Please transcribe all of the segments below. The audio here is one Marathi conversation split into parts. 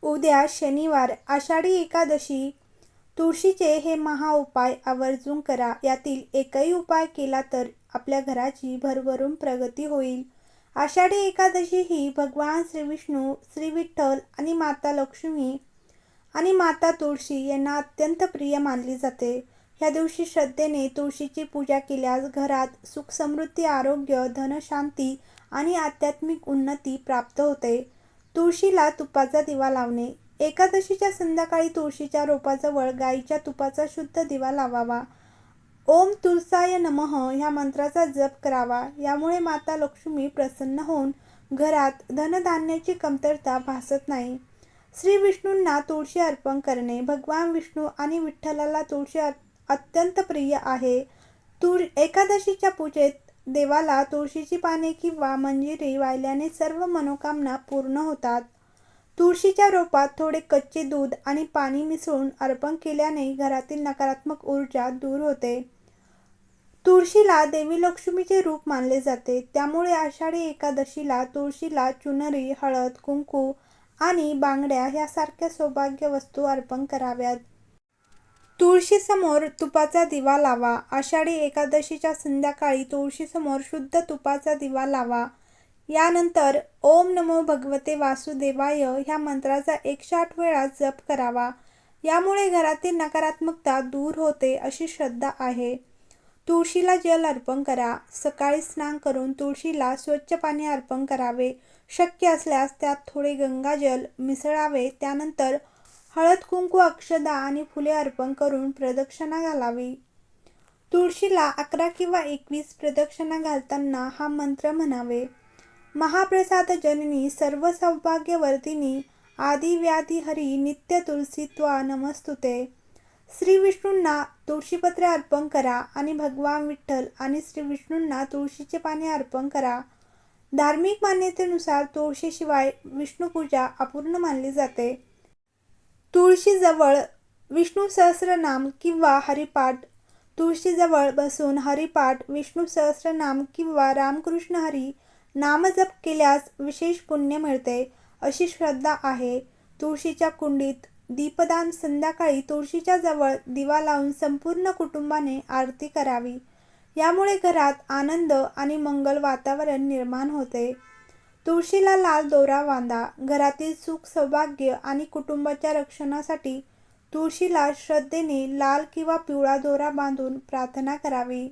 उद्या शनिवार आषाढी एकादशी. तुळशीचे हे महा उपाय आवर्जून करा. यातील एकही उपाय केला तर आपल्या घराची भरभरून प्रगती होईल. आषाढी एकादशी ही भगवान श्री विष्णू, श्री विठ्ठल आणि माता लक्ष्मी आणि माता तुळशी यांना अत्यंत प्रिय मानली जाते. ह्या दिवशी श्रद्धेने तुळशीची पूजा केल्यास घरात सुख समृद्धी, आरोग्य, धनशांती आणि आध्यात्मिक उन्नती प्राप्त होते. तुळशीला तुपाचा दिवा लावणे. एकादशीच्या संध्याकाळी तुळशीच्या रोपाजवळ गाईच्या तुपाचा शुद्ध दिवा लावावा. ओम तुळसाय नमः ह्या मंत्राचा जप करावा. यामुळे माता लक्ष्मी प्रसन्न होऊन घरात धनधान्याची कमतरता भासत नाही. श्री विष्णूंना तुळशी अर्पण करणे. भगवान विष्णू आणि विठ्ठलाला तुळशी अत्यंत प्रिय आहे. एकादशीच्या पूजेत देवाला तुळशीची पाने किंवा मंजिरी वाहिल्याने सर्व मनोकामना पूर्ण होतात. तुळशीच्या रोपात थोडे कच्चे दूध आणि पाणी मिसळून अर्पण केल्याने घरातील नकारात्मक ऊर्जा दूर होते. तुळशीला देवी लक्ष्मीचे रूप मानले जाते. त्यामुळे आषाढी एकादशीला तुळशीला चुनरी, हळद, कुंकू आणि बांगड्या यासारख्या सौभाग्य वस्तू अर्पण कराव्यात. तुळशीसमोर तुपाचा दिवा लावा. आषाढी एकादशीच्या संध्याकाळी तुळशीसमोर शुद्ध तुपाचा दिवा लावा. यानंतर ओम नमो भगवते वासुदेवाय ह्या मंत्राचा 108 वेळा जप करावा. यामुळे घरातील नकारात्मकता दूर होते अशी श्रद्धा आहे. तुळशीला जल अर्पण करा. सकाळी स्नान करून तुळशीला स्वच्छ पाणी अर्पण करावे. शक्य असल्यास त्यात थोडे गंगाजल मिसळावे. त्यानंतर हळद, कुंकू, अक्षदा आणि फुले अर्पण करून प्रदक्षिणा घालावी. तुळशीला 11 किंवा 21 प्रदक्षिणा घालताना हा मंत्र म्हणावे. महाप्रसाद जननी सर्व सौभाग्यवर्धिनी आदि व्याधी हरी नित्य तुलसी त्वा नमस्तुते. श्री विष्णूंना तुळशीपत्रे अर्पण करा आणि भगवान विठ्ठल आणि श्री विष्णूंना तुळशीचे पाने अर्पण करा. धार्मिक मान्यतेनुसार तुळशीशिवाय विष्णुपूजा अपूर्ण मानली जाते. तुळशीजवळ विष्णू सहस्रनाम किंवा हरिपाठ. तुळशीजवळ बसून हरिपाठ, विष्णू सहस्रनाम किंवा रामकृष्ण हरी नामजप केल्यास विशेष पुण्य मिळते अशी श्रद्धा आहे. तुळशीच्या कुंडीत दीपदान. संध्याकाळी तुळशीच्या जवळ दिवा लावून संपूर्ण कुटुंबाने आरती करावी. यामुळे घरात आनंद आणि मंगल वातावरण निर्माण होते. तुळशीला लाल दोरा बांधा. घरातील सुख, सौभाग्य आणि कुटुंबाच्या रक्षणासाठी तुळशीला श्रद्धेने लाल किंवा पिवळा दोरा बांधून प्रार्थना करावी.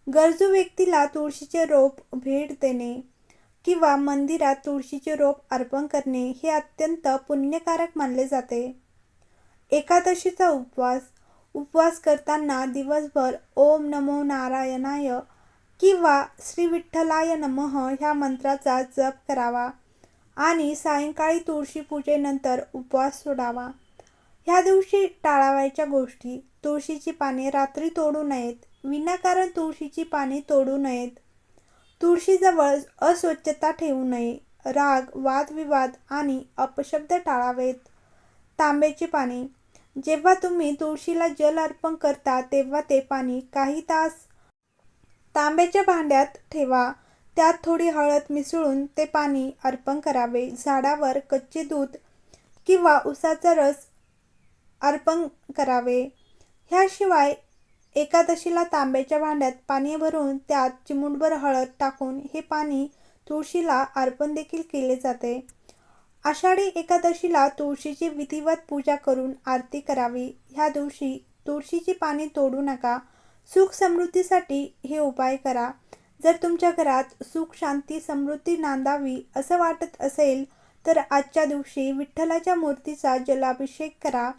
गरजू व्यक्तीला तुळशीचे रोप भेट देणे किंवा मंदिरात तुळशीचे रोप अर्पण करणे हे अत्यंत पुण्यकारक मानले जाते. एकादशीचा उपवास. उपवास करताना दिवसभर ओम नमो नारायणाय किंवा श्री विठ्ठलाय नमः ह्या मंत्राचा जप करावा आणि सायंकाळी तुळशी पूजेनंतर उपवास सोडावा. ह्या दिवशी टाळावयाच्या गोष्टी. तुळशीची पाने रात्री तोडू नयेत. विनाकारण तुळशीची पाने तोडू नयेत. तुळशीजवळ अस्वच्छता ठेवू नये. राग, वादविवाद आणि अपशब्द टाळावेत. तांब्याची पाने. जेव्हा तुम्ही तुळशीला जल अर्पण करता तेव्हा ते पाणी काही तास तांब्याच्या भांड्यात ठेवा. त्यात थोडी हळद मिसळून ते पाणी अर्पण करावे. झाडावर कच्चे दूध किंवा उसाचा रस अर्पण करावे. ह्याशिवाय एकादशीला तांब्याच्या भांड्यात पाणी भरून त्यात चिमूटभर हळद टाकून हे पाणी तुळशीला अर्पण देखील केले जाते. आषाढी एकादशीला तुळशीची विधिवत पूजा करून आरती करावी. ह्या दिवशी तुळशीची पाने तोडू नका. सुख समृद्धीसाठी हे उपाय करा. जर तुमच्या घरात सुख, शांती, समृद्धी नांदावी असं वाटत असेल तर आजच्या दिवशी विठ्ठलाच्या मूर्तीचा जलाभिषेक करा.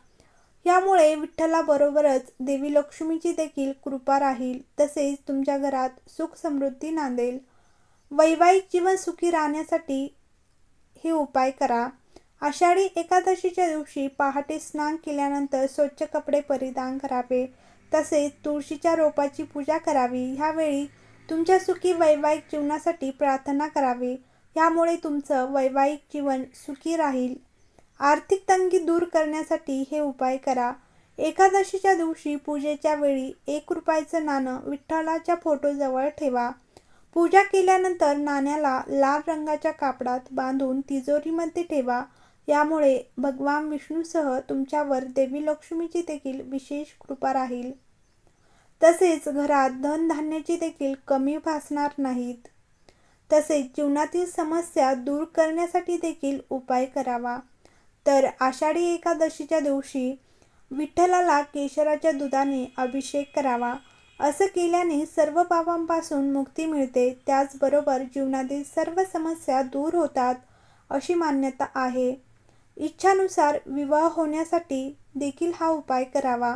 यामुळे विठ्ठलाबरोबरच देवी लक्ष्मीची देखील कृपा राहील. तसेच तुमच्या घरात सुख समृद्धी नांदेल. वैवाहिक जीवन सुखी राहण्यासाठी हे उपाय करा. आषाढी एकादशीच्या दिवशी पहाटे स्नान केल्यानंतर स्वच्छ कपडे परिधान करावे. तसेच तुळशीच्या रोपाची पूजा करावी. ह्यावेळी तुमच्या सुखी वैवाहिक जीवनासाठी प्रार्थना करावी. यामुळे तुमचं वैवाहिक जीवन सुखी राहील. आर्थिक तंगी दूर करण्यासाठी हे उपाय करा. एकादशीच्या दिवशी पूजेच्या वेळी 1 रुपयाचं नाणं विठ्ठलाच्या फोटोजवळ ठेवा. पूजा केल्यानंतर नाण्याला लाल रंगाच्या कापडात बांधून तिजोरीमध्ये ठेवा. यामुळे भगवान विष्णूसह तुमच्यावर देवी लक्ष्मीची देखील विशेष कृपा राहील. तसेच घरात धनधान्याची देखील कमी भासणार नाहीत. तसेच जीवनातील समस्या दूर करण्यासाठी देखील उपाय करावा. तर आषाढी एकादशीच्या दिवशी विठ्ठलाला केशराच्या दुधाने अभिषेक करावा. असं केल्याने सर्व पापांपासून मुक्ती मिळते. त्याचबरोबर जीवनातील सर्व समस्या दूर होतात अशी मान्यता आहे. इच्छानुसार विवाह होण्यासाठी देखील हा उपाय करावा.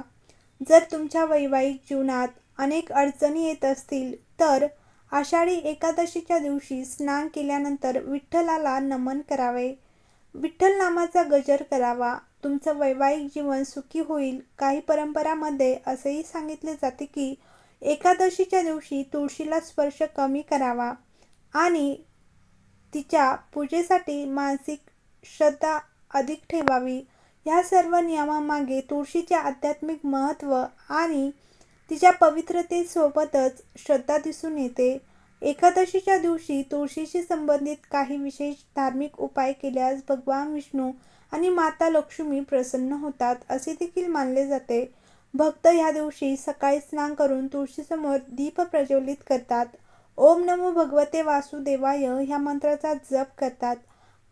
जर तुमच्या वैवाहिक जीवनात अनेक अडचणी येत असतील तर आषाढी एकादशीच्या दिवशी स्नान केल्यानंतर विठ्ठलाला नमन करावे. विठ्ठल नामाचा गजर करावा. तुमचं वैवाहिक जीवन सुखी होईल. काही परंपरांमध्ये असेही सांगितले जाते की एकादशीच्या दिवशी तुळशीला स्पर्श कमी करावा आणि तिच्या पूजेसाठी मानसिक श्रद्धा अधिक ठेवावी. या सर्व नियमांमागे तुळशीचे आध्यात्मिक महत्त्व आणि तिच्या पवित्रतेसोबतच श्रद्धा दिसून येते. एकादशीच्या दिवशी तुळशीशी संबंधित काही विशेष धार्मिक उपाय केल्यास भगवान विष्णू आणि माता लक्ष्मी प्रसन्न होतात असे देखील मानले जाते. भक्त ह्या दिवशी सकाळी स्नान करून तुळशीसमोर दीप प्रज्वलित करतात. ओम नमो भगवते वासुदेवाय ह्या मंत्राचा जप करतात.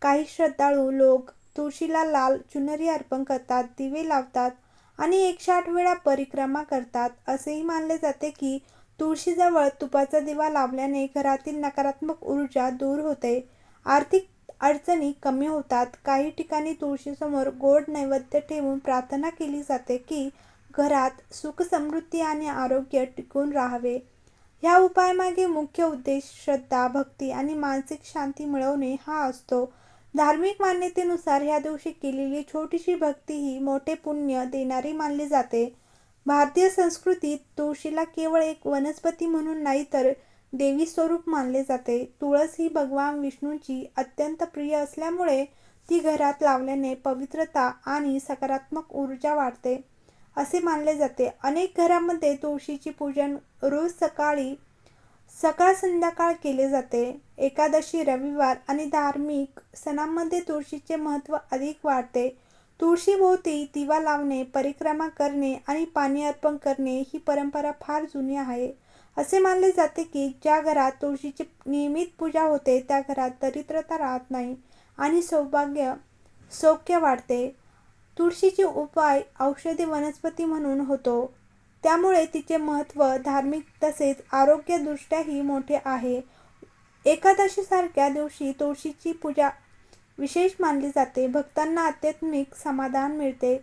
काही श्रद्धाळू लोक तुळशीला लाल चुनरी अर्पण करतात, दिवे लावतात आणि 108 वेळा परिक्रमा करतात. असेही मानले जाते की तुळशीजवळ तुपाचा दिवा लावल्याने घरातील नकारात्मक ऊर्जा दूर होते, आर्थिक अडचणी कमी होतात. काही ठिकाणी तुळशीसमोर गोड नैवेद्य ठेवून प्रार्थना केली जाते की घरात सुख समृद्धी आणि आरोग्य टिकून राहावे. ह्या उपायामागे मुख्य उद्देश श्रद्धा, भक्ती आणि मानसिक शांती मिळवणे हा असतो. धार्मिक मान्यतेनुसार ह्या दिवशी केलेली छोटीशी भक्ती ही मोठे पुण्य देणारी मानली जाते. भारतीय संस्कृतीत तुळशीला केवळ एक वनस्पती म्हणून नाही तर देवी स्वरूप मानले जाते. तुळस ही भगवान विष्णूंची अत्यंत प्रिय असल्यामुळे ती घरात लावल्याने पवित्रता आणि सकारात्मक ऊर्जा वाढते असे मानले जाते. अनेक घरांमध्ये तुळशीचे पूजन रोज सकाळ संध्याकाळ केले जाते. एकादशी, रविवार आणि धार्मिक सणांमध्ये तुळशीचे महत्त्व अधिक वाढते. तुळशीभोवती दिवा लावणे, परिक्रमा करणे आणि पाणी अर्पण करणे ही परंपरा फार जुनी आहे. असे मानले जाते की ज्या घरात तुळशीची नियमित पूजा होते त्या घरात दरिद्रता राहत नाही आणि सौख्य वाढते. तुळशीचे उपाय औषधी वनस्पती म्हणून होतो, त्यामुळे तिचे महत्त्व धार्मिक तसेच आरोग्यदृष्ट्याही मोठे आहे. एकादशीसारख्या दिवशी तुळशीची पूजा विशेष मानली जाते. भक्तांना आध्यात्मिक समाधान मिळते.